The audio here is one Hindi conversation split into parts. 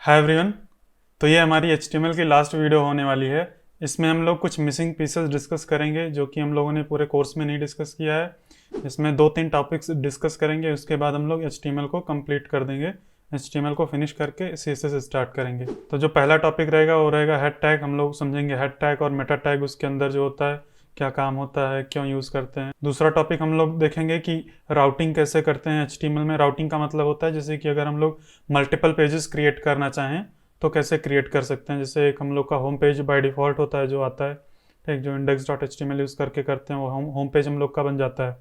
Hi everyone. तो ये हमारी HTML की लास्ट वीडियो होने वाली है। इसमें हम लोग कुछ मिसिंग पीसेस डिस्कस करेंगे जो कि हम लोगों ने पूरे कोर्स में नहीं डिस्कस किया है। इसमें 2-3 टॉपिक्स डिस्कस करेंगे, उसके बाद हम लोग HTML को कंप्लीट कर देंगे। HTML को फिनिश करके CSS स्टार्ट करेंगे। तो जो पहला टॉपिक रहेगा वो रहेगा हेड टैग। हम लोग समझेंगे हेड टैग और मेटा टैग, उसके अंदर जो होता है, क्या काम होता है, क्यों यूज़ करते हैं। दूसरा टॉपिक हम लोग देखेंगे कि राउटिंग कैसे करते हैं HTML में। राउटिंग का मतलब होता है जैसे कि अगर हम लोग मल्टीपल पेजेस क्रिएट करना चाहें तो कैसे क्रिएट कर सकते हैं। जैसे एक हम लोग का होम पेज बाय डिफ़ॉल्ट होता है जो आता है, ठीक, जो index.html यूज़ करके करते हैं, वो होम पेज हम लोग का बन जाता है,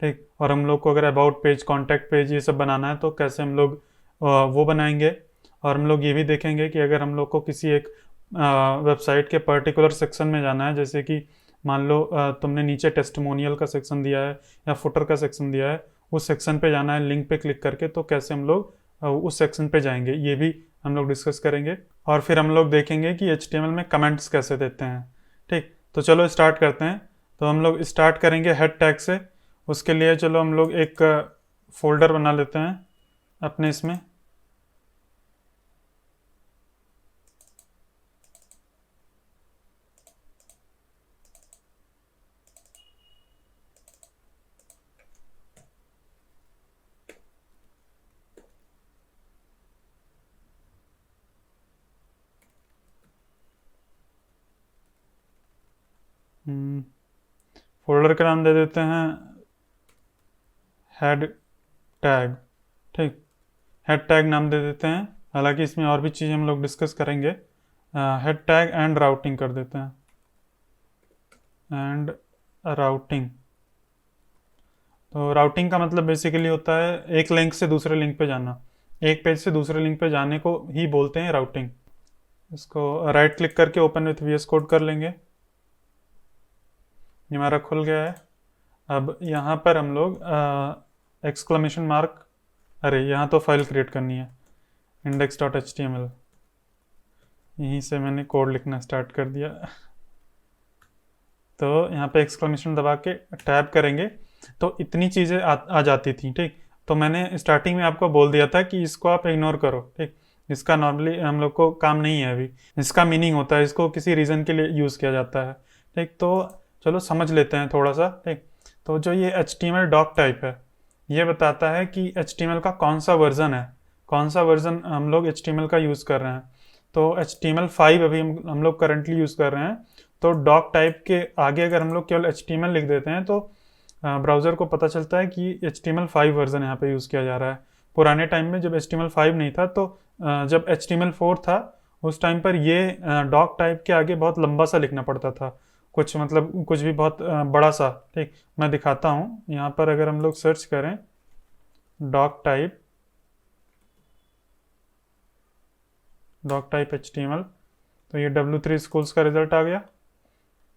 ठीक। और हम लोग को अगर अबाउट पेज, कॉन्टैक्ट पेज ये सब बनाना है तो कैसे हम लोग वो बनाएंगे। और हम लोग ये भी देखेंगे कि अगर हम लोग को किसी एक वेबसाइट के पर्टिकुलर सेक्शन में जाना है, जैसे कि मान लो तुमने नीचे टेस्टिमोनियल का सेक्शन दिया है या फुटर का सेक्शन दिया है, उस सेक्शन पे जाना है लिंक पे क्लिक करके, तो कैसे हम लोग उस सेक्शन पे जाएंगे, ये भी हम लोग डिस्कस करेंगे। और फिर हम लोग देखेंगे कि HTML में कमेंट्स कैसे देते हैं, ठीक। तो चलो स्टार्ट करते हैं। तो हम लोग स्टार्ट करेंगे हेड टैग से। उसके लिए चलो हम लोग एक फोल्डर बना लेते हैं अपने इसमें। फोल्डर का नाम दे देते हैं हेड टैग, ठीक। हेड टैग नाम दे देते हैं। हालांकि इसमें और भी चीज़ हम लोग डिस्कस करेंगे। हेड टैग एंड राउटिंग कर देते हैं, एंड राउटिंग। तो राउटिंग का मतलब बेसिकली होता है एक लिंक से दूसरे लिंक पे जाना। एक पेज से दूसरे लिंक पे जाने को ही बोलते हैं राउटिंग। इसको राइट क्लिक करके ओपन विथ VS कोड कर लेंगे। ये हमारा खुल गया है। अब यहाँ पर हम लोग एक्सक्लेमेशन मार्क, अरे यहाँ तो फाइल क्रिएट करनी है index.html। यहीं से मैंने कोड लिखना स्टार्ट कर दिया। तो यहाँ पे एक्सक्लेमेशन दबा के टैब करेंगे तो इतनी चीज़ें आ जाती थी, ठीक। तो मैंने स्टार्टिंग में आपको बोल दिया था कि इसको आप इग्नोर करो, ठीक। इसका नॉर्मली हम लोग को काम नहीं है अभी। इसका मीनिंग होता है, इसको किसी रीज़न के लिए यूज़ किया जाता है, ठीक। तो चलो समझ लेते हैं थोड़ा सा, ठीक। तो जो ये HTML डॉक टाइप है, ये बताता है कि HTML का कौन सा वर्जन है, कौन सा वर्जन हम लोग HTML का यूज़ कर रहे हैं। तो HTML5 अभी हम लोग करंटली यूज़ कर रहे हैं। तो डॉक टाइप के आगे अगर हम लोग केवल HTML लिख देते हैं तो ब्राउज़र को पता चलता है कि HTML5 वर्जन यहाँ पे यूज़ किया जा रहा है। पुराने टाइम में जब HTML5 नहीं था, तो जब HTML4 था उस टाइम पर ये डॉक टाइप के आगे बहुत लंबा सा लिखना पड़ता था, कुछ मतलब कुछ भी बहुत बड़ा सा, ठीक। मैं दिखाता हूँ। यहाँ पर अगर हम लोग सर्च करें डॉक टाइप HTML, तो ये W3 स्कूल्स का रिजल्ट आ गया।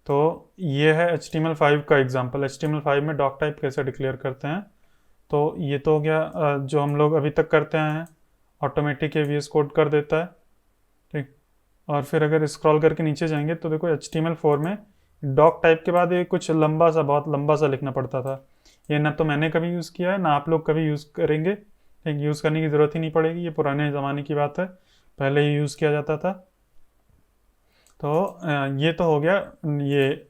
तो ये है HTML5 का एग्जांपल। HTML5 में डॉक टाइप कैसे डिक्लेयर करते हैं। तो ये तो हो गया जो हम लोग अभी तक करते आए हैं। ऑटोमेटिक ये VS कोड कर देता है, ठीक। और फिर अगर स्क्रॉल करके नीचे जाएंगे तो देखो HTML4 में डॉक टाइप के बाद ये कुछ लंबा सा, बहुत लंबा सा लिखना पड़ता था। ये ना तो मैंने कभी यूज़ किया है, ना आप लोग कभी यूज़ करेंगे, ठीक। यूज़ करने की ज़रूरत ही नहीं पड़ेगी, ये पुराने ज़माने की बात है, पहले ये यूज़ किया जाता था। तो ये तो हो गया, ये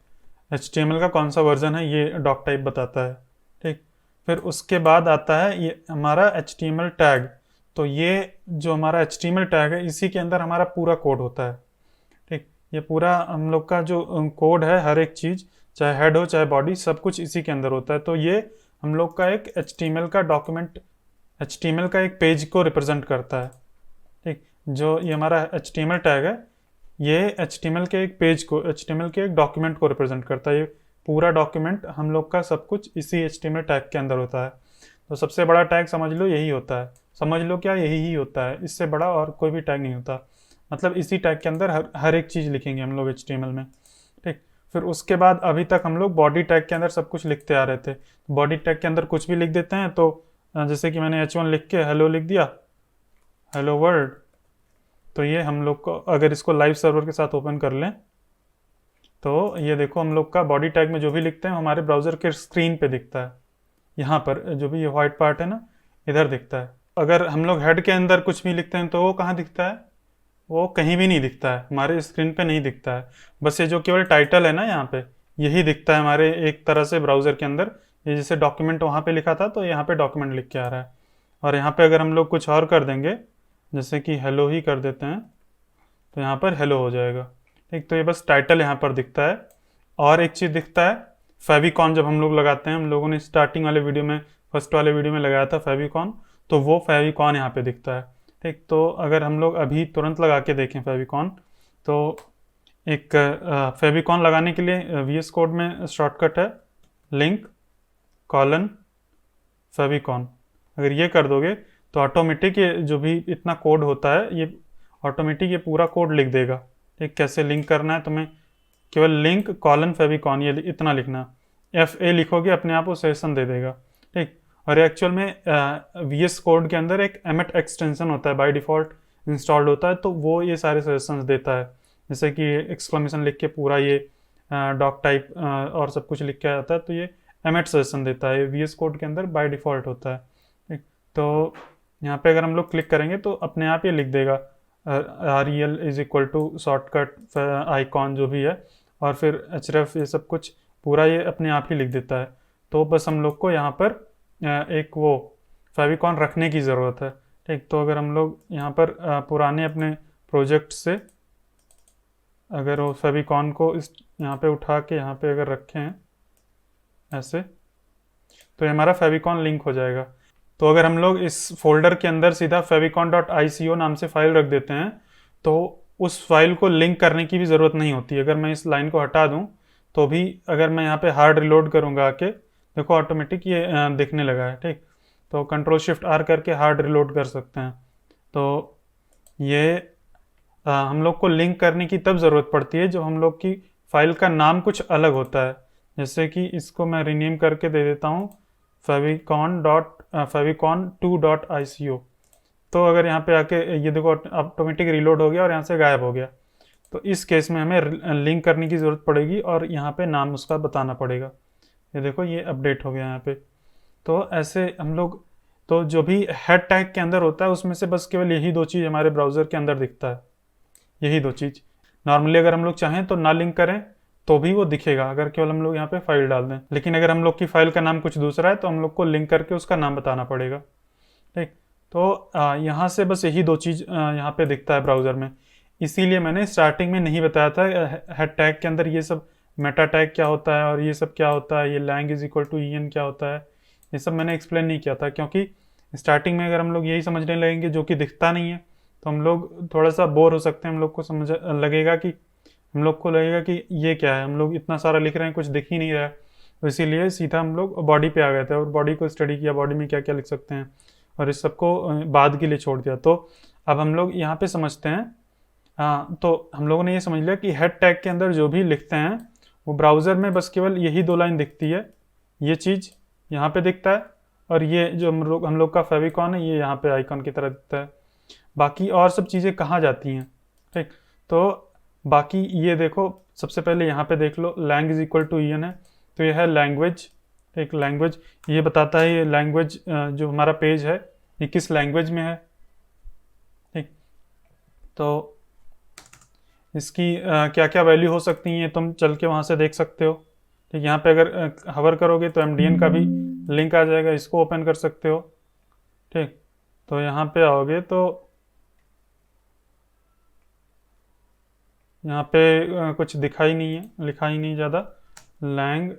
HTML का कौन सा वर्जन है ये डॉक टाइप बताता है, ठीक। फिर उसके बाद आता है ये हमारा HTML टैग। तो ये जो हमारा HTML टैग है, इसी के अंदर हमारा पूरा कोड होता है, ठीक। ये पूरा हम लोग का जो कोड है, हर एक चीज़, चाहे हेड हो चाहे बॉडी, सब कुछ इसी के अंदर होता है। तो ये हम लोग का एक HTML का डॉक्यूमेंट, HTML का एक पेज को रिप्रेजेंट करता है, ठीक। जो ये हमारा HTML टैग है, ये HTML के एक पेज को, HTML के एक डॉक्यूमेंट को रिप्रेजेंट करता है। ये पूरा डॉक्यूमेंट हम लोग का सब कुछ इसी HTML टैग के अंदर होता है। तो सबसे बड़ा टैग समझ लो यही होता है, समझ लो क्या, यही ही होता है, इससे बड़ा और कोई भी टैग नहीं होता। मतलब इसी टैग के अंदर हर एक चीज़ लिखेंगे हम लोग HTML में, ठीक। फिर उसके बाद अभी तक हम लोग बॉडी टैग के अंदर सब कुछ लिखते आ रहे थे। बॉडी टैग के अंदर कुछ भी लिख देते हैं। तो जैसे कि मैंने H1 लिख के हेलो लिख दिया, हेलो वर्ल्ड। तो ये हम लोग को अगर इसको लाइव सर्वर के साथ ओपन कर लें तो ये देखो हम लोग का बॉडी टैग में जो भी लिखते हैं हमारे ब्राउज़र के स्क्रीन पे दिखता है। यहाँ पर जो भी ये व्हाइट पार्ट है ना, इधर दिखता है। अगर हम लोग हेड के अंदर कुछ भी लिखते हैं तो वो कहाँ दिखता है, वो कहीं भी नहीं दिखता है, हमारे स्क्रीन पे नहीं दिखता है। बस ये जो केवल टाइटल है ना यहाँ पे, यही दिखता है हमारे एक तरह से ब्राउज़र के अंदर। ये जैसे डॉक्यूमेंट वहाँ पे लिखा था तो यहाँ पे डॉक्यूमेंट लिख के आ रहा है। और यहाँ पे अगर हम लोग कुछ और कर देंगे, जैसे कि हेलो ही कर देते हैं, तो यहाँ पर हेलो हो जाएगा। ठीक, तो ये बस टाइटल यहाँ पर दिखता है। और एक चीज़ दिखता है, फेविकॉन जब हम लोग लगाते हैं, हम लोगों ने स्टार्टिंग वाले वीडियो में, फर्स्ट वाले वीडियो में लगाया था फेविकॉन, तो वो फेविकॉन यहाँ पे दिखता है। ठीक, तो अगर हम लोग अभी तुरंत लगा के देखें फेविकॉन, तो एक फेविकॉन लगाने के लिए VS कोड में शॉर्टकट है लिंक कॉलन फेविकॉन। अगर ये कर दोगे तो ऑटोमेटिक ये जो भी इतना कोड होता है, ये ऑटोमेटिक ये पूरा कोड लिख देगा। ठीक, कैसे लिंक करना है तुम्हें, केवल लिंक कॉलन फेविकॉन ये इतना लिखना, FA लिखोगे अपने आप वो सजेशन दे देगा। ठीक, और एक्चुअल में VS कोड के अंदर एक एमिट एक्सटेंशन होता है, बाय डिफ़ॉल्ट इंस्टॉल्ड होता है, तो वो ये सारे सजेशंस देता है। जैसे कि एक्सक्लेमेशन लिख के पूरा ये डॉक टाइप और सब कुछ लिख के आता है, तो ये एमिट सजेशन देता है, VS कोड के अंदर बाय डिफ़ॉल्ट होता है। ठीक, तो यहाँ पे अगर हम लोग क्लिक करेंगे तो अपने आप ये लिख देगा REL is equal to shortcut icon जो भी है, और फिर href, ये सब कुछ पूरा ये अपने आप ही लिख देता है। तो बस हम लोग को यहाँ पर एक वो फेविकॉन रखने की ज़रूरत है। ठीक, तो अगर हम लोग यहाँ पर पुराने अपने प्रोजेक्ट से अगर वो फेविकॉन को इस यहाँ पे उठा के यहाँ पे अगर रखें ऐसे, तो ये हमारा फेविकॉन लिंक हो जाएगा। तो अगर हम लोग इस फोल्डर के अंदर सीधा favicon.ico नाम से फाइल रख देते हैं, तो उस फाइल को लिंक करने की भी ज़रूरत नहीं होती। अगर मैं इस लाइन को हटा दूं तो भी अगर मैं यहाँ पे हार्ड रिलोड करूँगा आके, देखो ऑटोमेटिक ये दिखने लगा है। ठीक, तो Ctrl+Shift+R करके हार्ड रिलोड कर सकते हैं। तो ये हम लोग को लिंक करने की तब ज़रूरत पड़ती है जब हम लोग की फ़ाइल का नाम कुछ अलग होता है। जैसे कि इसको मैं रीनेम करके दे देता हूँ favicon2.ico। तो अगर यहाँ पे आके ये देखो ऑटोमेटिक रिलोड हो गया और यहाँ से गायब हो गया। तो इस केस में हमें लिंक करने की ज़रूरत पड़ेगी और यहाँ पे नाम उसका बताना पड़ेगा। ये देखो ये अपडेट हो गया यहाँ पे। तो ऐसे हम लोग, तो जो भी हेड टैग के अंदर होता है उसमें से बस केवल यही दो चीज़ हमारे ब्राउज़र के अंदर दिखता है, यही दो चीज़। नॉर्मली अगर हम लोग चाहें तो ना लिंक करें तो भी वो दिखेगा, अगर केवल हम लोग यहाँ पे फाइल डाल दें। लेकिन अगर हम लोग की फाइल का नाम कुछ दूसरा है तो हम लोग को लिंक करके उसका नाम बताना पड़ेगा। ठीक, तो यहाँ से बस यही दो चीज़ यहाँ पे दिखता है ब्राउज़र में। इसीलिए मैंने स्टार्टिंग में नहीं बताया था हेड टैग के अंदर ये सब मेटा टैग क्या होता है और ये सब क्या होता है, ये lang is equal to en क्या होता है, ये सब मैंने एक्सप्लेन नहीं किया था। क्योंकि स्टार्टिंग में अगर हम लोग यही समझने लगेंगे जो कि दिखता नहीं है, तो हम लोग थोड़ा सा बोर हो सकते हैं। हम लोग को लगेगा कि ये क्या है, हम लोग इतना सारा लिख रहे हैं कुछ दिख ही नहीं रहा है। तो इसीलिए सीधा हम लोग बॉडी पे आ गए थे और बॉडी को स्टडी किया, बॉडी में क्या क्या लिख सकते हैं, और इस सबको बाद के लिए छोड़ दिया। तो अब हम लोग यहाँ पे समझते हैं। हाँ, तो हम लोगों ने ये समझ लिया कि हेड टैग के अंदर जो भी लिखते हैं वो ब्राउज़र में बस केवल यही दो लाइन दिखती है। ये चीज़ यहाँ पे दिखता है और ये जो हम लोग का फेविकॉन है ये यहाँ पे आइकॉन की तरह दिखता है। बाकी और सब चीज़ें कहाँ जाती हैं? ठीक, तो बाकी ये देखो, सबसे पहले यहाँ पे देख लो lang is equal to en है, तो ये है लैंग्वेज। एक लैंग्वेज ये बताता है ये लैंग्वेज जो हमारा पेज है ये किस लैंग्वेज में है। ठीक, तो इसकी क्या क्या वैल्यू हो सकती हैं तुम चल के वहाँ से देख सकते हो। ठीक, यहाँ पे अगर हवर करोगे तो MDN का भी लिंक आ जाएगा, इसको ओपन कर सकते हो। ठीक, तो यहाँ पे आओगे तो यहाँ पे कुछ दिखाई नहीं है, लिखा ही नहीं ज़्यादा। lang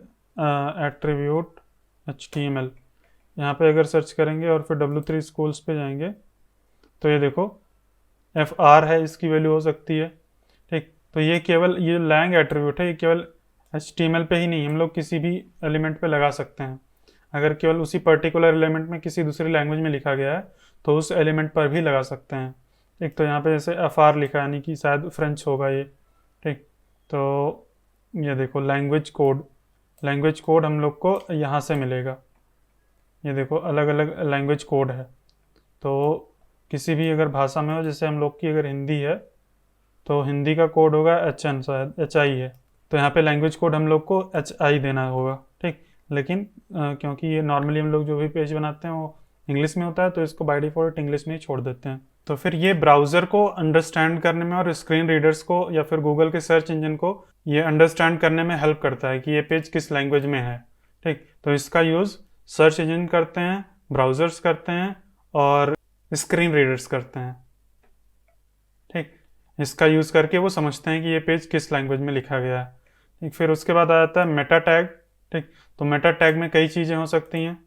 एट्रीब्यूट HTML, यहाँ पे अगर सर्च करेंगे और फिर W3 स्कूल्स पे जाएंगे तो ये देखो FR है, इसकी वैल्यू हो सकती है। ठीक, तो ये केवल ये lang एट्रीब्यूट है, ये केवल HTML पे ही नहीं, हम लोग किसी भी एलिमेंट पे लगा सकते हैं। अगर केवल उसी पर्टिकुलर एलिमेंट में किसी दूसरी लैंग्वेज में लिखा गया है तो उस एलिमेंट पर भी लगा सकते हैं। ठीक, तो यहाँ पे जैसे FR लिखा है यानी कि शायद फ्रेंच होगा ये। ठीक, तो ये देखो लैंग्वेज कोड हम लोग को यहाँ से मिलेगा। ये देखो अलग अलग लैंग्वेज कोड है, तो किसी भी अगर भाषा में हो, जैसे हम लोग की अगर हिंदी है तो हिंदी का कोड होगा HN, शायद HI है, तो यहाँ पे लैंग्वेज कोड हम लोग को HI देना होगा। ठीक, लेकिन क्योंकि ये नॉर्मली हम लोग जो भी पेज बनाते हैं वो इंग्लिश में होता है तो इसको बाय डिफ़ॉल्ट इंग्लिश में ही छोड़ देते हैं। तो फिर ये ब्राउज़र को अंडरस्टैंड करने में और स्क्रीन रीडर्स को या फिर गूगल के सर्च इंजन को ये अंडरस्टैंड करने में हेल्प करता है कि ये पेज किस लैंग्वेज में है। ठीक, तो इसका यूज़ सर्च इंजन करते हैं, ब्राउज़र्स करते हैं और स्क्रीन रीडर्स करते हैं। ठीक, इसका यूज़ करके वो समझते हैं कि ये पेज किस लैंग्वेज में लिखा गया है। ठीक, फिर उसके बाद आ जाता है मेटा टैग। ठीक, तो मेटा टैग में कई चीज़ें हो सकती हैं,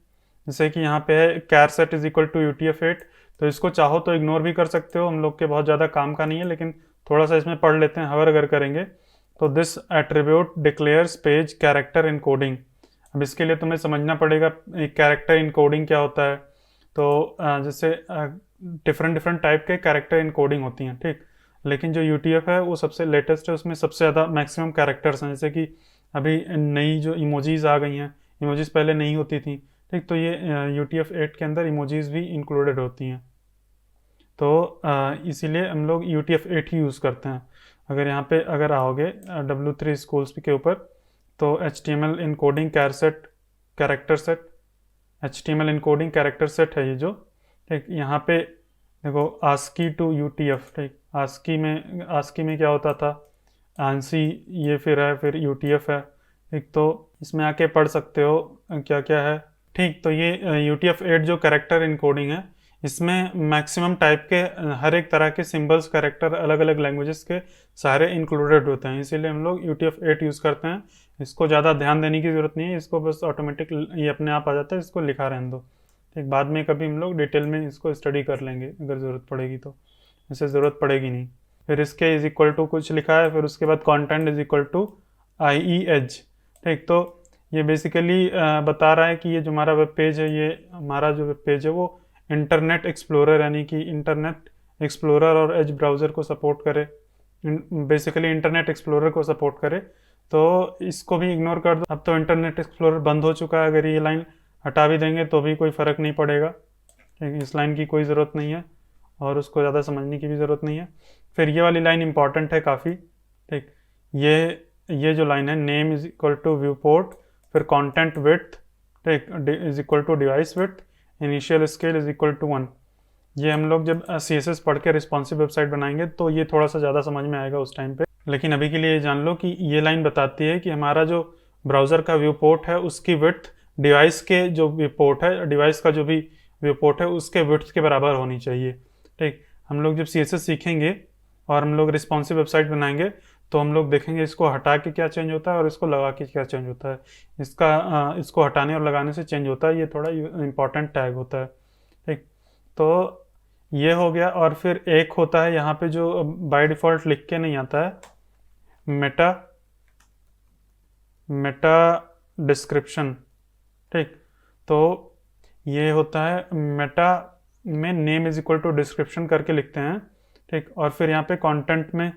जैसे कि यहाँ पे है कैरसेट इज इक्वल टू UTF-8। तो इसको चाहो तो इग्नोर भी कर सकते हो, हम लोग के बहुत ज़्यादा काम का नहीं है, लेकिन थोड़ा सा इसमें पढ़ लेते हैं हवर अगर करेंगे। तो this attribute declares page character encoding. अब इसके लिए तुम्हें समझना पड़ेगा कैरेक्टर इनकोडिंग क्या होता है। तो जैसे डिफरेंट डिफरेंट टाइप के कैरेक्टर इनकोडिंग होती हैं। ठीक, लेकिन जो UTF है वो सबसे लेटेस्ट है, उसमें सबसे ज़्यादा मैक्सिमम कैरेक्टर्स हैं। जैसे कि अभी नई जो इमोजीज आ गई हैं, इमोजीज पहले नहीं होती थी। ठीक, तो ये UTF-8 के अंदर इमोजीज भी इंक्लूडेड होती हैं। तो इसीलिए हम लोग UTF-8 ही यूज़ करते हैं। अगर यहाँ पे अगर आओगे W3 स्कूल्स के ऊपर, तो HTML encoding character set, HTML encoding character set है ये जो। ठीक, यहाँ पे देखो ASCII टू UTF। ठीक, ASCII में क्या होता था, ANSI, ये फिर है, फिर UTF है। ठीक, तो इसमें आके पढ़ सकते हो क्या क्या है। ठीक, तो ये UTF-8 जो कैरेक्टर इनकोडिंग है, इसमें मैक्सिमम टाइप के हर एक तरह के सिंबल्स कैरेक्टर अलग अलग लैंग्वेजेस के सारे इंक्लूडेड होते हैं, इसीलिए हम लोग UTF-8 यूज़ करते हैं। इसको ज़्यादा ध्यान देने की ज़रूरत नहीं है, इसको बस ऑटोमेटिक ये अपने आप आ जाता है, इसको लिखा रहने दो। ठीक, बाद में कभी हम लोग डिटेल में इसको स्टडी कर लेंगे अगर ज़रूरत पड़ेगी, तो ऐसे ज़रूरत पड़ेगी नहीं। फिर इसके इज इक्वल टू कुछ लिखा है, फिर उसके बाद content is equal to IE Edge. ठीक, तो ये बेसिकली बता रहा है कि ये जो हमारा वेब पेज है, ये हमारा जो वेब पेज है वो इंटरनेट एक्सप्लोरर यानी कि इंटरनेट एक्सप्लोरर और एज ब्राउज़र को सपोर्ट करे, बेसिकली इंटरनेट एक्सप्लोरर को सपोर्ट करे। तो इसको भी इग्नोर कर दो, अब तो इंटरनेट एक्सप्लोरर बंद हो चुका है, अगर ये लाइन हटा भी देंगे तो भी कोई फ़र्क नहीं पड़ेगा। ठीक, इस लाइन की कोई ज़रूरत नहीं है और उसको ज़्यादा समझने की भी ज़रूरत नहीं है। फिर ये वाली लाइन इंपॉर्टेंट है काफ़ी। ठीक, ये जो लाइन है, name is equal to viewport, फिर कंटेंट विड्थ, ठीक, is equal to device width, initial scale is equal to 1। ये हम लोग जब CSS पढ़ के रिस्पॉन्सिव वेबसाइट बनाएंगे तो ये थोड़ा सा ज़्यादा समझ में आएगा उस टाइम पे, लेकिन अभी के लिए ये जान लो कि ये लाइन बताती है कि हमारा जो ब्राउज़र का व्यू पोर्ट है उसकी विड्थ डिवाइस के जो व्यू पोर्ट है, डिवाइस का जो भी व्यू पोर्ट है उसके विड्थ के बराबर होनी चाहिए। ठीक, हम लोग जब CSS सीखेंगे और हम लोग रिस्पॉन्सिव वेबसाइट बनाएंगे तो हम लोग देखेंगे इसको हटा के क्या चेंज होता है और इसको लगा के क्या चेंज होता है। इसको हटाने और लगाने से चेंज होता है, ये थोड़ा इंपॉर्टेंट टैग होता है। ठीक, तो ये हो गया। और फिर एक होता है यहाँ पे जो बाय डिफ़ॉल्ट लिख के नहीं आता है, मेटा डिस्क्रिप्शन। ठीक, तो ये होता है मेटा में name is equal to description करके लिखते हैं। ठीक, और फिर यहाँ पे कंटेंट में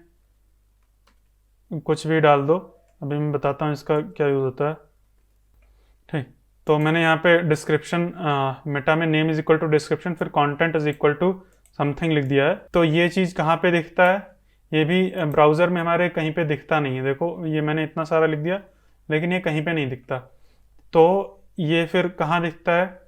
कुछ भी डाल दो, अभी मैं बताता हूँ इसका क्या यूज़ होता है। ठीक, तो मैंने यहाँ पे डिस्क्रिप्शन मेटा में name is equal to description, फिर content is equal to something लिख दिया है। तो ये चीज़ कहाँ पे दिखता है, ये भी ब्राउज़र में हमारे कहीं पे दिखता नहीं है। देखो ये मैंने इतना सारा लिख दिया लेकिन ये कहीं पे नहीं दिखता। तो ये फिर कहाँ दिखता है,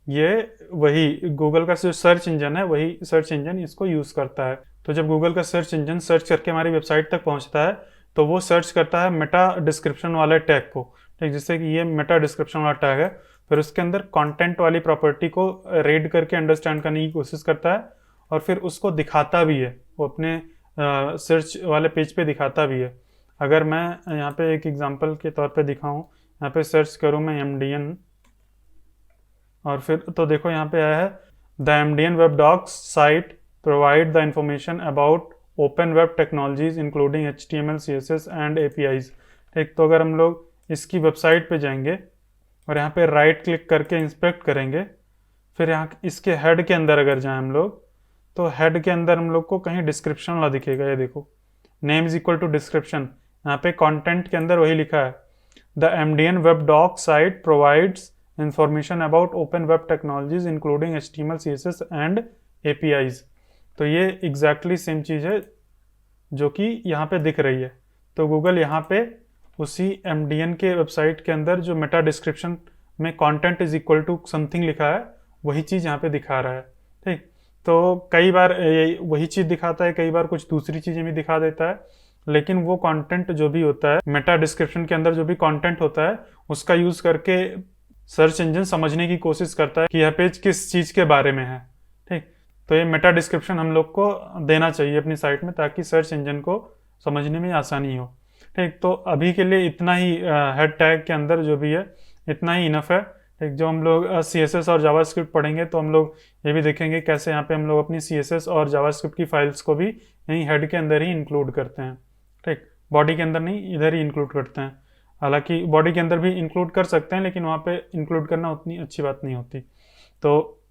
ये वही गूगल का जो सर्च इंजन है, वही सर्च इंजन इसको यूज़ करता है। तो जब गूगल का सर्च इंजन सर्च करके हमारी वेबसाइट तक पहुँचता है तो वो सर्च करता है मेटा डिस्क्रिप्शन वाले टैग को। ठीक, जैसे कि ये मेटा डिस्क्रिप्शन वाला टैग है, फिर उसके अंदर कंटेंट वाली प्रॉपर्टी को रीड करके अंडरस्टैंड करने की कोशिश करता है और फिर उसको दिखाता भी है, वो अपने सर्च वाले पेज पे दिखाता भी है। अगर मैं यहाँ पे एक एग्जांपल के तौर पे दिखाऊँ, यहाँ पे सर्च करूँ मैं MDN और फिर तो देखो यहाँ पे आया है the MDN web docs site provide the information about open web technologies including HTML CSS and APIs। ठीक, तो अगर हम लोग इसकी वेबसाइट पे जाएंगे और यहाँ पे राइट क्लिक करके इंस्पेक्ट करेंगे, फिर यहाँ इसके हेड के अंदर अगर जाएं हम लोग, तो हेड के अंदर हम लोग को कहीं डिस्क्रिप्शन वाला दिखेगा। ये देखो name is equal to description, यहाँ पे कंटेंट के अंदर वही लिखा है the MDN web doc site provides information about open web technologies including HTML CSS and APIs। तो ये एग्जैक्टली सेम चीज़ है जो कि यहाँ पे दिख रही है। तो गूगल यहाँ पे उसी MDN के वेबसाइट के अंदर जो मेटा डिस्क्रिप्शन में content is equal to something लिखा है, वही चीज़ यहाँ पे दिखा रहा है। ठीक, तो कई बार वही चीज़ दिखाता है, कई बार कुछ दूसरी चीज़ें भी दिखा देता है, लेकिन वो कंटेंट जो भी होता है मेटा डिस्क्रिप्शन के अंदर जो भी कंटेंट होता है उसका यूज़ करके सर्च इंजन समझने की कोशिश करता है कि यह पेज किस चीज़ के बारे में है। ठीक, तो ये मेटा डिस्क्रिप्शन हम लोग को देना चाहिए अपनी साइट में ताकि सर्च इंजन को समझने में आसानी हो। ठीक, तो अभी के लिए इतना ही हेड टैग के अंदर जो भी है इतना ही इनफ है। ठीक, जो हम लोग CSS और जावास्क्रिप्ट पढ़ेंगे तो हम लोग ये भी देखेंगे कैसे यहाँ पे हम लोग अपनी CSS और जावास्क्रिप्ट की फाइल्स को भी यहीं हेड के अंदर ही इंक्लूड करते हैं। ठीक, बॉडी के अंदर नहीं, इधर ही इंक्लूड करते हैं। हालांकि बॉडी के अंदर भी इंक्लूड कर सकते हैं लेकिन वहाँ पे इंक्लूड करना उतनी अच्छी बात नहीं होती। तो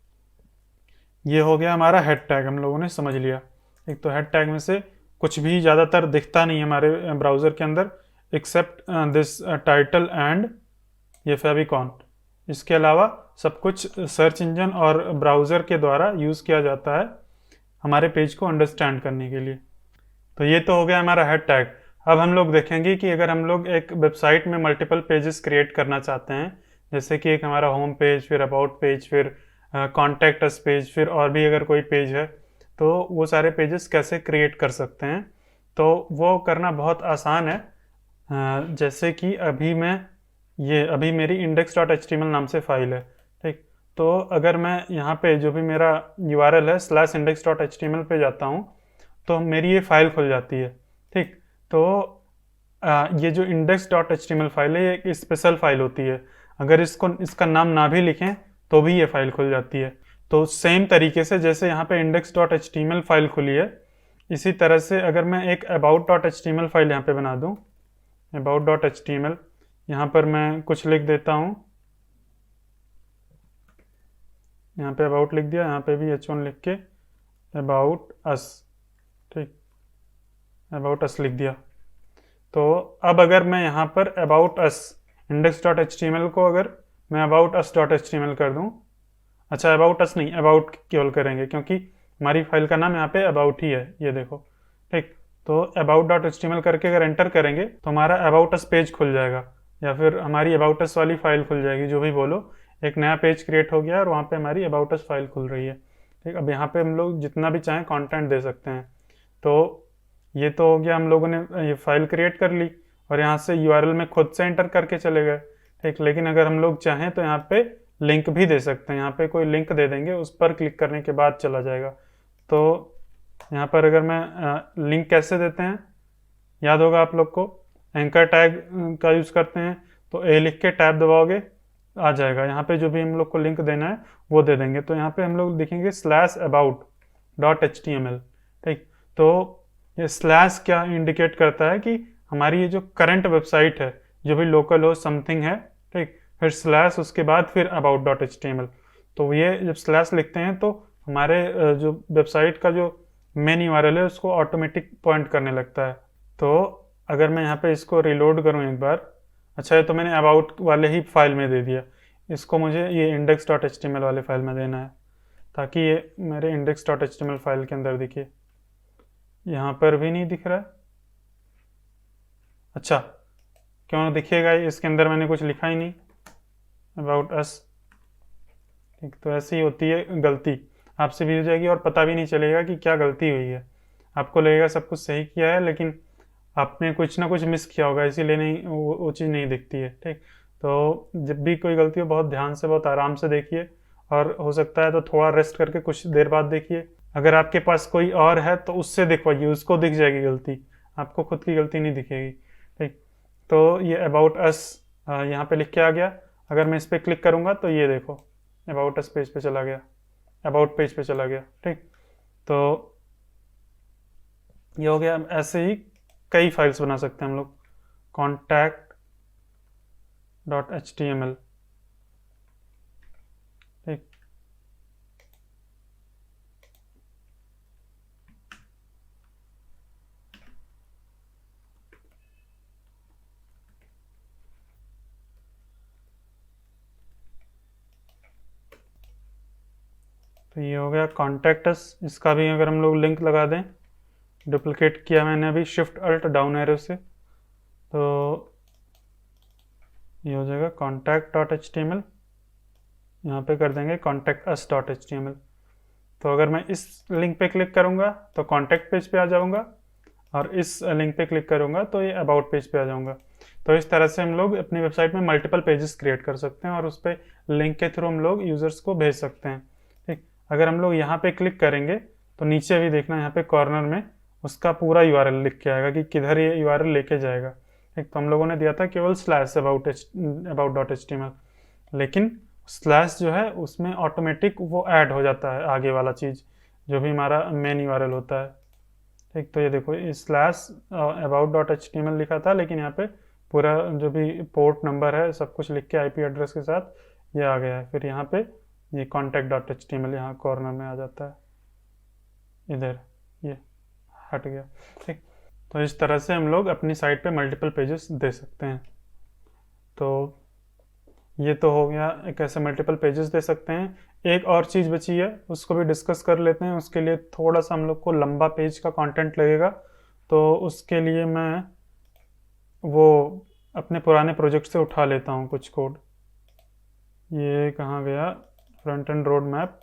ये हो गया हमारा हेड टैग, हम लोगों ने समझ लिया। एक तो हेड टैग में से कुछ भी ज़्यादातर दिखता नहीं है हमारे ब्राउज़र के अंदर एक्सेप्ट दिस टाइटल एंड ये फेविकॉन। इसके अलावा सब कुछ सर्च इंजन और ब्राउज़र के द्वारा यूज़ किया जाता है हमारे पेज को अंडरस्टैंड करने के लिए। तो ये तो हो गया हमारा हेड टैग। अब हम लोग देखेंगे कि अगर हम लोग एक वेबसाइट में मल्टीपल पेजेस क्रिएट करना चाहते हैं, जैसे कि एक हमारा होम पेज, फिर अबाउट पेज, फिर कॉन्टैक्ट अस पेज, फिर और भी अगर कोई पेज है, तो वो सारे पेजेस कैसे क्रिएट कर सकते हैं। तो वो करना बहुत आसान है। जैसे कि अभी मेरी index.html नाम से फाइल है। ठीक, तो अगर मैं यहाँ पे जो भी मेरा URL है /index.html पे जाता हूँ तो मेरी ये फाइल खुल जाती है। ठीक, तो ये जो index.html फाइल है ये एक स्पेशल फाइल होती है। अगर इसका नाम ना भी लिखें तो भी ये फाइल खुल जाती है। तो सेम तरीके से जैसे यहाँ पे index.html फाइल खुली है, इसी तरह से अगर मैं एक about.html फाइल यहाँ पे बना दूँ, about.html, यहाँ पर मैं कुछ लिख देता हूँ, यहाँ पे about लिख दिया, यहाँ पे भी h1 लिख के about us, ठीक, about us लिख दिया। तो अब अगर मैं यहाँ पर about us index.html को अगर मैं about us.html कर दूँ, अच्छा about us नहीं, about केवल करेंगे क्योंकि हमारी फाइल का नाम यहाँ पे about ही है, ये देखो। ठीक, तो about.html करके अगर एंटर करेंगे तो हमारा about us पेज खुल जाएगा या फिर हमारी about us वाली फाइल खुल जाएगी, जो भी बोलो। एक नया पेज क्रिएट हो गया और वहाँ पे हमारी about us फाइल खुल रही है। ठीक, अब यहाँ पे हम लोग जितना भी चाहें कंटेंट दे सकते हैं। तो ये तो हो गया, हम लोगों ने ये फाइल क्रिएट कर ली और यहाँ से URL में खुद से एंटर करके चले गए। ठीक, लेकिन अगर हम लोग चाहें तो यहाँ पे लिंक भी दे सकते हैं, यहाँ पे कोई लिंक दे देंगे, उस पर क्लिक करने के बाद चला जाएगा। तो यहाँ पर अगर मैं लिंक कैसे देते हैं, याद होगा आप लोग को, एंकर टैग का यूज़ करते हैं, तो ए लिख के टैब दबाओगे आ जाएगा। यहाँ पे जो भी हम लोग को लिंक देना है वो दे देंगे। तो यहाँ पे हम लोग लिखेंगे /about.html। ठीक, तो ये स्लैश क्या इंडिकेट करता है कि हमारी ये जो करंट वेबसाइट है, जो भी लोकल हो समथिंग है, ठीक, फिर स्लैश उसके बाद फिर about.html। तो ये जब स्लैश लिखते हैं तो हमारे जो वेबसाइट का जो मेन URL है उसको ऑटोमेटिक पॉइंट करने लगता है। तो अगर मैं यहाँ पे इसको रिलोड करूँ एक बार, अच्छा है, तो मैंने अबाउट वाले ही फाइल में दे दिया, इसको मुझे ये index.html वाले फाइल में देना है ताकि ये मेरे index.html फाइल के अंदर दिखे। यहाँ पर भी नहीं दिख रहा है, अच्छा क्यों दिखेगा, इसके अंदर मैंने कुछ लिखा ही नहीं अबाउट अस। ठीक, तो ऐसी ही होती है गलती, आपसे भी हो जाएगी और पता भी नहीं चलेगा कि क्या गलती हुई है। आपको लगेगा सब कुछ सही किया है लेकिन आपने कुछ ना कुछ मिस किया होगा, इसीलिए नहीं वो चीज़ नहीं दिखती है। ठीक, तो जब भी कोई गलती हो बहुत ध्यान से, बहुत आराम से देखिए, और हो सकता है तो थोड़ा रेस्ट करके कुछ देर बाद देखिए। अगर आपके पास कोई और है तो उससे दिखवाइए, उसको दिख जाएगी गलती, आपको खुद की गलती नहीं दिखेगी। ठीक, तो ये अबाउट अस यहाँ पे लिख के आ गया। अगर मैं इस पर क्लिक करूँगा तो ये देखो अबाउट अस पेज पे चला गया, अबाउट पेज पे चला गया। ठीक, तो ये हो गया। ऐसे ही कई फाइल्स बना सकते हैं हम लोग, contact.html। ठीक, तो ये हो गया कॉन्टैक्ट अस। इसका भी अगर हम लोग लिंक लगा दें, डुप्लिकेट किया मैंने अभी शिफ्ट अल्ट डाउन एरो से, तो ये हो जाएगा contact.html, यहाँ पे कर देंगे contact us.html। तो अगर मैं इस लिंक पे क्लिक करूँगा तो कॉन्टैक्ट पेज पे आ जाऊँगा, और इस लिंक पे क्लिक करूँगा तो ये अबाउट पेज पे आ जाऊँगा। तो इस तरह से हम लोग अपनी वेबसाइट में मल्टीपल पेजेस क्रिएट कर सकते हैं और उस पर लिंक के थ्रू हम लोग यूज़र्स को भेज सकते हैं। ठीक, अगर हम लोग यहाँ पे क्लिक करेंगे तो नीचे भी देखना, यहाँ पे कॉर्नर में उसका पूरा यूआरएल लिख के आएगा कि किधर ये यूआरएल लेके जाएगा। ठीक, तो हम लोगों ने दिया था केवल स्लैश about.html, लेकिन स्लैश जो है उसमें ऑटोमेटिक वो ऐड हो जाता है आगे वाला चीज़ जो भी हमारा मेन यूआरएल होता है। ठीक, तो ये देखो स्लैश about.html लिखा था, लेकिन यहाँ पे पूरा जो भी पोर्ट नंबर है सब कुछ लिख के आईपी एड्रेस के साथ ये आ गया है। फिर यहाँ पे ये contact.html यहाँ कॉर्नर में आ जाता है, इधर ये हट गया। ठीक, तो इस तरह से हम लोग अपनी साइट पे मल्टीपल पेजेस दे सकते हैं। तो ये तो हो गया कैसे मल्टीपल पेजेस दे सकते हैं। एक और चीज़ बची है, उसको भी डिस्कस कर लेते हैं। उसके लिए थोड़ा सा हम लोग को लंबा पेज का कंटेंट लगेगा, तो उसके लिए मैं वो अपने पुराने प्रोजेक्ट से उठा लेता हूँ कुछ कोड। ये कहाँ गया, फ्रंट एंड रोड मैप।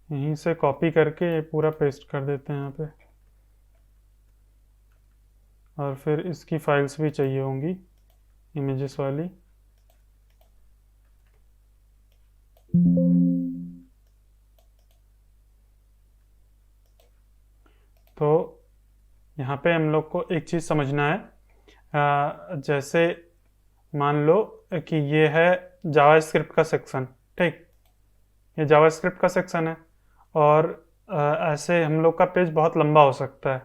यहीं से कॉपी करके ये पूरा पेस्ट कर देते हैं यहाँ पे, और फिर इसकी फाइल्स भी चाहिए होंगी इमेजेस वाली। तो यहाँ पे हम लोग को एक चीज़ समझना है। जैसे मान लो कि ये है जावास्क्रिप्ट का सेक्शन। ठीक, ये जावास्क्रिप्ट का सेक्शन है, और ऐसे हम लोग का पेज बहुत लंबा हो सकता है।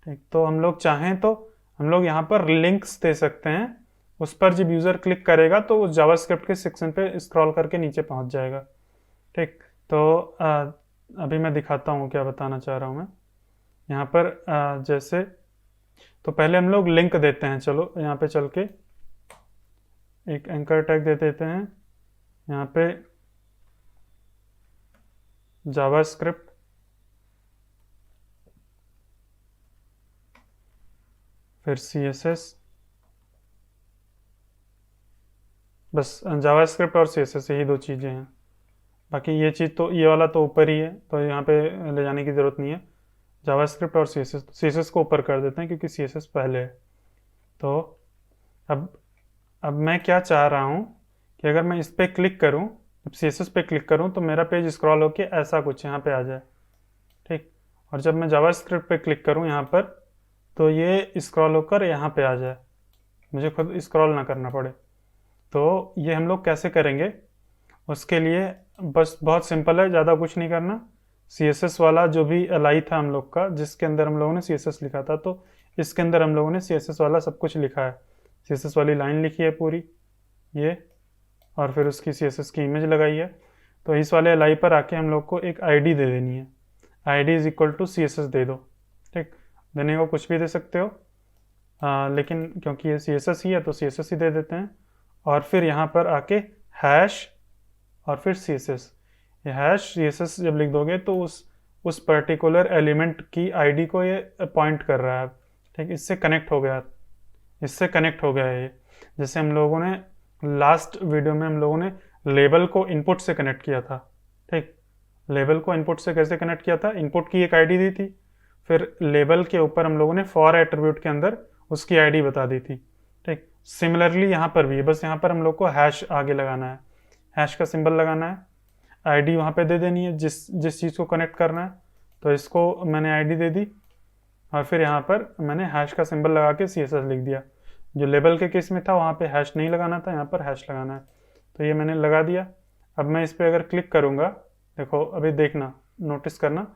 ठीक, तो हम लोग चाहें तो हम लोग यहाँ पर लिंक्स दे सकते हैं। उस पर जब यूज़र क्लिक करेगा तो उस जावास्क्रिप्ट के सेक्शन पे स्क्रॉल करके नीचे पहुँच जाएगा। ठीक, तो अभी मैं दिखाता हूँ क्या बताना चाह रहा हूँ मैं। यहाँ पर जैसे तो पहले हम लोग लिंक देते हैं। चलो यहाँ पे चल के एक एंकर टैग दे देते हैं, यहाँ पे जावास्क्रिप्ट, फिर CSS, बस जावास्क्रिप्ट और CSS यही दो चीज़ें हैं। बाकी ये चीज़ तो ये वाला तो ऊपर ही है, तो यहाँ पे ले जाने की ज़रूरत नहीं है। जावास्क्रिप्ट और CSS को ऊपर कर देते हैं क्योंकि CSS पहले है। तो अब मैं क्या चाह रहा हूँ कि अगर मैं इस पर क्लिक करूँ, CSS पे क्लिक करूँ, तो मेरा पेज स्क्रॉल होके ऐसा कुछ यहाँ पे आ जाए। ठीक, और जब मैं जावास्क्रिप्ट पे क्लिक करूँ यहाँ पर, तो ये स्क्रॉल होकर यहाँ पे आ जाए, मुझे खुद स्क्रॉल ना करना पड़े। तो ये हम लोग कैसे करेंगे, उसके लिए बस बहुत सिंपल है, ज़्यादा कुछ नहीं करना। CSS वाला जो भी LI था हम लोग का, जिसके अंदर हम लोगों ने CSS लिखा था, तो इसके अंदर हम लोगों ने CSS वाला सब कुछ लिखा है। CSS वाली लाइन लिखी है पूरी ये, और फिर उसकी CSS की इमेज लगाई है। तो इस वाले LI पर आके हम लोग को एक ID दे देनी है। ID is equal to CSS दे दो। ठीक, देने को कुछ भी दे सकते हो, लेकिन क्योंकि ये CSS ही है तो CSS ही दे देते हैं। और फिर यहाँ पर आके हैश और फिर CSS, ये हैश CSS जब लिख दोगे तो उस पर्टिकुलर एलिमेंट की ID को ये पॉइंट कर रहा है। ठीक, इससे कनेक्ट हो गया, इससे कनेक्ट हो गया है ये। जैसे हम लोगों ने लास्ट वीडियो में हम लोगों ने लेबल को इनपुट से कनेक्ट किया था। ठीक, लेबल को इनपुट से कैसे कनेक्ट किया था, इनपुट की एक ID दी थी, फिर लेबल के ऊपर हम लोगों ने फॉर एट्रीब्यूट के अंदर उसकी ID बता दी थी। ठीक, सिमिलरली यहाँ पर भी, बस यहाँ पर हम लोग को हैश आगे लगाना है, हैश का सिंबल लगाना है, ID वहाँ पे दे देनी है जिस चीज़ को कनेक्ट करना है। तो इसको मैंने ID दे दी, और फिर यहाँ पर मैंने हैश का सिंबल लगा के CSS लिख दिया। जो लेबल के केस में था वहाँ पे हैश नहीं लगाना था, यहाँ पर हैश लगाना है। तो ये मैंने लगा दिया। अब मैं इस पर अगर क्लिक करूँगा, देखो अभी देखना, नोटिस करना,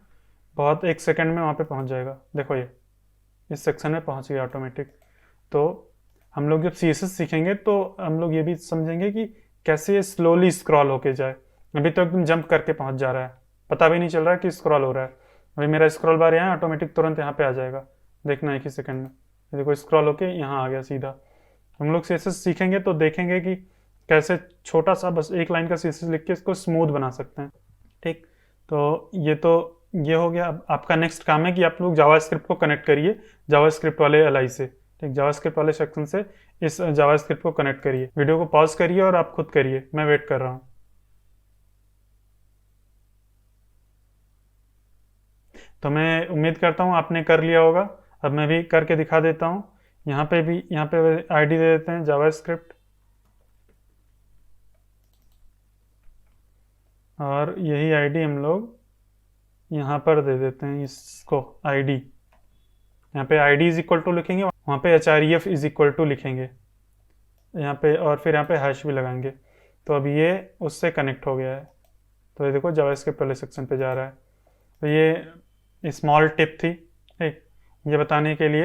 बहुत एक सेकंड में वहाँ पे पहुँच जाएगा। देखो ये इस सेक्शन में पहुँच गया ऑटोमेटिक। तो हम लोग जब CSS सीखेंगे तो हम लोग ये भी समझेंगे कि कैसे ये स्लोली स्क्रॉल होके जाए। अभी तो एकदम जंप करके पहुँच जा रहा है, पता भी नहीं चल रहा है कि स्क्रॉल हो रहा है। अभी मेरा स्क्रॉल बार यहाँ ऑटोमेटिक तुरंत यहाँ पे आ जाएगा, देखना एक ही सेकंड में। देखो स्क्रॉल होके यहाँ आ गया सीधा। हम लोग CSS सीखेंगे तो देखेंगे कि कैसे छोटा सा बस एक लाइन का CSS लिख के इसको स्मूथ बना सकते हैं। ठीक, तो ये हो गया। अब आपका नेक्स्ट काम है कि आप लोग जावास्क्रिप्ट को कनेक्ट करिए जावास्क्रिप्ट वाले LI से। ठीक, जावास्क्रिप्ट वाले सेक्शन से इस जावास्क्रिप्ट को कनेक्ट करिए। वीडियो को पॉज करिए और आप खुद करिए, मैं वेट कर रहा हूँ। तो मैं उम्मीद करता हूँ आपने कर लिया होगा। अब मैं भी करके दिखा देता हूँ। यहाँ पे आईडी दे देते हैं जावास्क्रिप्ट, और यही आईडी हम लोग यहाँ पर दे देते हैं इसको आईडी। यहाँ पे आईडी इज इक्वल टू लिखेंगे, वहाँ पे href इज इक्वल टू लिखेंगे यहाँ पे, और फिर यहाँ पे हैश भी लगाएंगे। तो अब ये उससे कनेक्ट हो गया है। तो ये देखो जावास्क्रिप्ट वाले सेक्शन पे जा रहा है। तो ये स्मॉल टिप थी, ठीक, ये बताने के लिए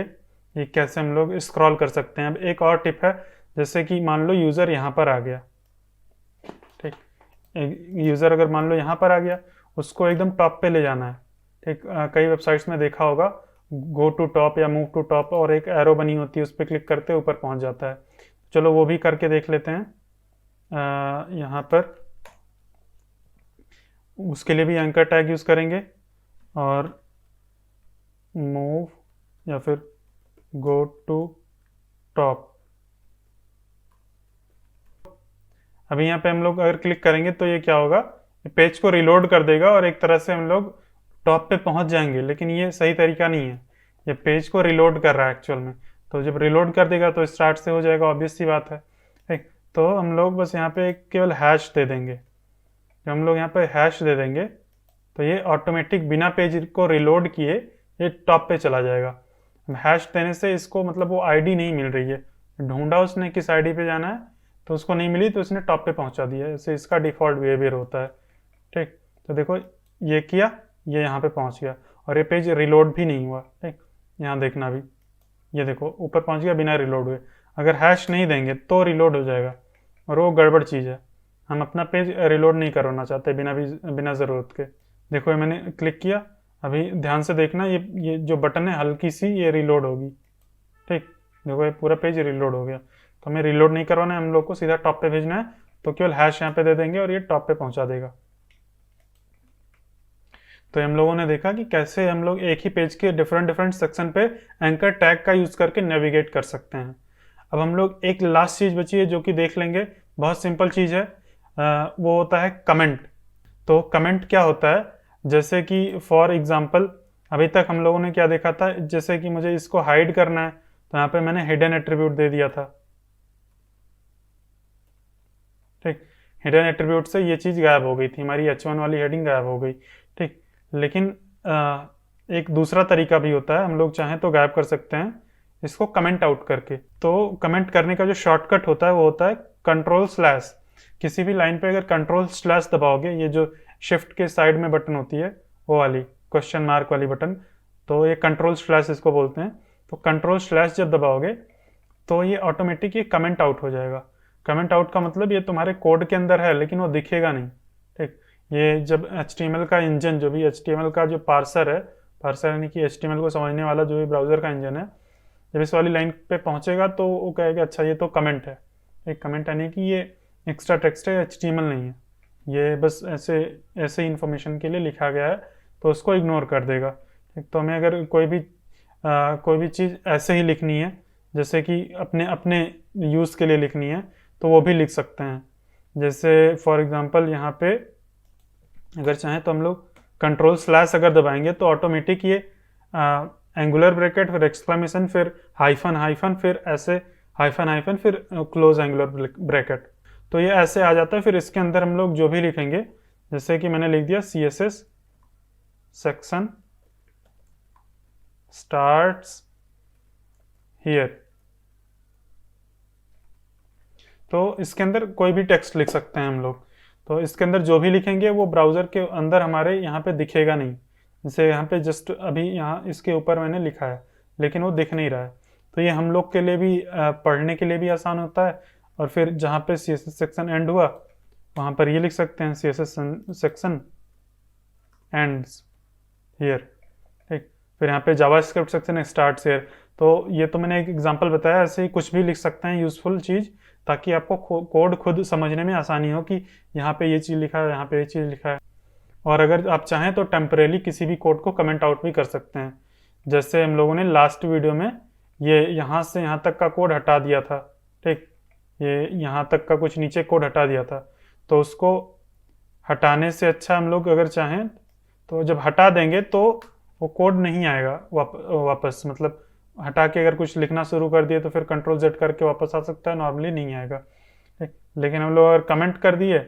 ये कैसे हम लोग स्क्रॉल कर सकते हैं। अब एक और टिप है, जैसे कि मान लो यूज़र यहाँ पर आ गया, ठीक, यूज़र अगर मान लो यहाँ पर आ गया, उसको एकदम टॉप पे ले जाना है, ठीक। कई वेबसाइट्स में देखा होगा, गो टू टॉप या मूव टू टॉप और एक एरो बनी होती है, उस पर क्लिक करते ऊपर पहुँच जाता है। चलो वो भी करके देख लेते हैं। यहाँ पर उसके लिए भी एंकर टैग यूज़ करेंगे, और मूव या फिर गो टू टॉप। अभी यहाँ पे हम लोग अगर क्लिक करेंगे तो ये क्या होगा, पेज को रिलोड कर देगा और एक तरह से हम लोग टॉप पे पहुंच जाएंगे, लेकिन ये सही तरीका नहीं है। ये पेज को रिलोड कर रहा है एक्चुअल में। तो जब रिलोड कर देगा तो स्टार्ट से हो जाएगा, ऑब्वियस सी बात है, ठीक। तो हम लोग बस यहाँ पे केवल हैश दे देंगे। जब हम लोग यहाँ पे हैश दे देंगे तो ये ऑटोमेटिक बिना पेज को रिलोड किए ये टॉप पे चला जाएगा। हैश देने से इसको मतलब वो आईडी नहीं मिल रही है, ढूंढा उसने किस आईडी पे जाना है तो उसको नहीं मिली, तो उसने टॉप पे पहुंचा दिया। ऐसे इसका डिफ़ॉल्ट बिहेवियर होता है, ठीक। तो देखो ये किया, ये यहाँ पे पहुँच गया, और ये पेज रिलोड भी नहीं हुआ, ठीक। यहाँ देखना भी, ये देखो ऊपर पहुँच गया बिना रिलोड हुए। अगर हैश नहीं देंगे तो रिलोड हो जाएगा, और वो गड़बड़ चीज़ है। हम अपना पेज रिलोड नहीं करवाना चाहते बिना ज़रूरत के। देखो ये मैंने क्लिक किया, अभी ध्यान से देखना, ये जो बटन है हल्की सी ये रिलोड होगी, ठीक। देखो ये पूरा पेज रिलोड हो गया। तो हमें रिलोड नहीं करवाना है, हम लोग को सीधा टॉप पे भेजना है, तो केवल हैश यहाँ पे दे देंगे और ये टॉप पे पहुंचा देगा। तो हम लोगों ने देखा कि कैसे हम लोग एक ही पेज के डिफरेंट सेक्शन पे एंकर टैग का यूज़ करके नेविगेट कर सकते हैं। अब हम लोग एक लास्ट चीज़ बची है जो कि देख लेंगे, बहुत सिंपल चीज़ है, वो होता है कमेंट। तो कमेंट क्या होता है, जैसे कि फॉर एग्जांपल अभी तक हम लोगों ने क्या देखा था, जैसे कि मुझे इसको हाइड करना है तो यहाँ पे मैंने हिडन एट्रीब्यूट दे दिया था, ठीक। हिडन एट्रीब्यूट से ये चीज़ गायब हो गई थी, हमारी H1 वाली हेडिंग गायब हो गई, ठीक। लेकिन एक दूसरा तरीका भी होता है, हम लोग चाहें तो गायब कर सकते हैं इसको कमेंट आउट करके। तो कमेंट करने का जो शॉर्टकट होता है वो होता है कंट्रोल/। किसी भी लाइन पे अगर कंट्रोल/ दबाओगे, ये जो शिफ्ट के साइड में बटन होती है वो वाली क्वेश्चन मार्क वाली बटन, तो ये कंट्रोल/ इसको बोलते हैं। तो कंट्रोल/ जब दबाओगे तो ये ऑटोमेटिक ये कमेंट आउट हो जाएगा। कमेंट आउट का मतलब ये तुम्हारे कोड के अंदर है लेकिन वो दिखेगा नहीं, ठीक। ये जब HTML का इंजन, जो भी HTML का जो पार्सर है, पार्सर यानी कि HTML को समझने वाला जो भी ब्राउज़र का इंजन है, जब इस वाली लाइन पे पहुंचेगा तो वो कहेगा अच्छा ये तो कमेंट है। एक कमेंट यानी कि ये एक्स्ट्रा टेक्स्ट है, HTML नहीं है, ये बस ऐसे इन्फॉर्मेशन के लिए लिखा गया है, तो उसको इग्नोर कर देगा, ठीक। तो हमें अगर कोई भी चीज़ ऐसे ही लिखनी है, जैसे कि अपने अपने यूज़ के लिए लिखनी है, तो वो भी लिख सकते हैं। जैसे फॉर एग्जांपल यहाँ पे अगर चाहें तो हम लोग कंट्रोल/ अगर दबाएंगे तो ऑटोमेटिक ये एंगुलर ब्रैकेट, फिर एक्सक्लेमेशन, फिर हाइफन, फिर ऐसे हाइफन, फिर क्लोज एंगुलर ब्रैकेट, तो ये ऐसे आ जाता है। फिर इसके अंदर हम लोग जो भी लिखेंगे, जैसे कि मैंने लिख दिया CSS सेक्शन स्टार्ट्स हियर, तो इसके अंदर कोई भी टेक्स्ट लिख सकते हैं हम लोग। तो इसके अंदर जो भी लिखेंगे वो ब्राउज़र के अंदर हमारे यहाँ पे दिखेगा नहीं। जैसे यहाँ पे जस्ट अभी यहाँ इसके ऊपर मैंने लिखा है लेकिन वो दिख नहीं रहा है, तो ये हम लोग के लिए भी पढ़ने के लिए भी आसान होता है। और फिर जहाँ पे CSS सेक्शन एंड हुआ वहाँ पर ये लिख सकते हैं CSS सेक्शन एंड्स हियर, ठीक। फिर यहाँ पे जावास्क्रिप्ट सेक्शन स्टार्ट्स हियर। तो ये तो मैंने एक एग्जांपल बताया, ऐसे ही कुछ भी लिख सकते हैं यूज़फुल चीज़, ताकि आपको कोड खुद समझने में आसानी हो कि यहाँ पे ये चीज़ लिखा है, यहाँ पे ये चीज़ लिखा है। और अगर आप चाहें तो टेम्परेली किसी भी कोड को कमेंट आउट भी कर सकते हैं। जैसे हम लोगों ने लास्ट वीडियो में ये यहाँ से यहाँ तक का कोड हटा दिया था, ठीक, ये यहाँ तक का कुछ नीचे कोड हटा दिया था। तो उसको हटाने से अच्छा हम लोग अगर चाहें तो जब हटा देंगे तो वो कोड नहीं आएगा वापस, मतलब हटा के अगर कुछ लिखना शुरू कर दिए तो फिर कंट्रोल Z करके वापस आ सकता है, नॉर्मली नहीं आएगा, ठीक। लेकिन हम लोग अगर कमेंट कर दिए,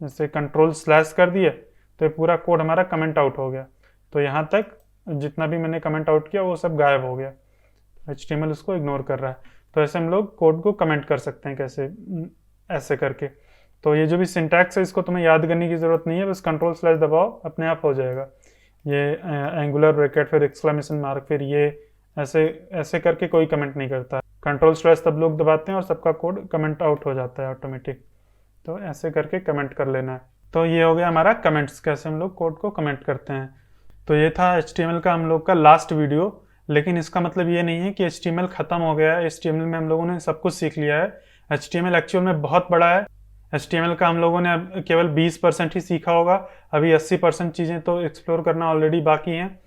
जैसे कंट्रोल/ कर दिए, तो ये पूरा कोड हमारा कमेंट आउट हो गया। तो यहाँ तक जितना भी मैंने कमेंट आउट किया वो सब गायब हो गया, HTML उसको इग्नोर कर रहा है। तो ऐसे हम लोग कोड को कमेंट कर सकते हैं, कैसे, ऐसे करके। तो ये जो भी सिंटैक्स है इसको तुम्हें याद करने की ज़रूरत नहीं है, बस कंट्रोल/ दबाओ, अपने आप हो जाएगा। ये एंगुलर ब्रैकेट, फिर एक्सक्लेमेशन मार्क, फिर ये ऐसे ऐसे करके कोई कमेंट नहीं करता। कंट्रोल/ तब लोग दबाते हैं और सबका कोड कमेंट आउट हो जाता है ऑटोमेटिक। तो ऐसे करके कमेंट कर लेना है। तो ये हो गया हमारा कमेंट्स, कैसे हम लोग कोड को कमेंट करते हैं। तो ये था HTML का हम लोग का लास्ट वीडियो। लेकिन इसका मतलब ये नहीं है कि HTML ख़त्म हो गया है, HTML में हम लोगों ने सब कुछ सीख लिया है। HTML एक्चुअल में बहुत बड़ा है। HTML का हम लोगों ने अब केवल 20% ही सीखा होगा, अभी 80% चीज़ें तो एक्सप्लोर करना ऑलरेडी बाकी हैं।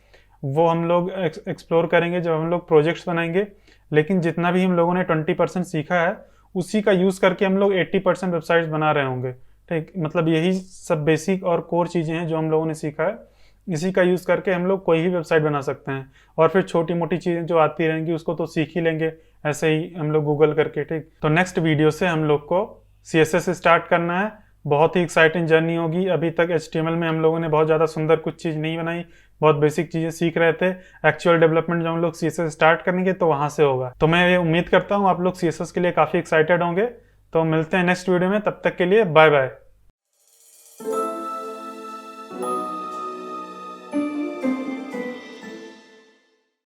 वो हम लोग एक्सप्लोर करेंगे जब हम लोग प्रोजेक्ट्स बनाएंगे। लेकिन जितना भी हम लोगों ने 20% सीखा है उसी का यूज़ करके हम लोग 80% वेबसाइट्स बना रहे होंगे, ठीक। मतलब यही सब बेसिक और कोर चीज़ें हैं जो हम लोगों ने सीखा है, इसी का यूज़ करके हम लोग कोई भी वेबसाइट बना सकते हैं। और फिर छोटी मोटी चीज़ें जो आती रहेंगी उसको तो सीख ही लेंगे, ऐसे ही हम लोग गूगल करके, ठीक। तो नेक्स्ट वीडियो से हम लोग को CSS स्टार्ट करना है। बहुत ही एक्साइटिंग जर्नी होगी। अभी तक HTML में हम लोगों ने बहुत ज़्यादा सुंदर कुछ चीज़ नहीं बनाई, बहुत बेसिक चीज़ें सीख रहे थे। एक्चुअल डेवलपमेंट जब हम लोग CSS स्टार्ट करेंगे तो वहाँ से होगा। तो मैं ये उम्मीद करता हूँ आप लोग CSS के लिए काफ़ी एक्साइटेड होंगे। तो मिलते हैं नेक्स्ट वीडियो में, तब तक के लिए बाय बाय।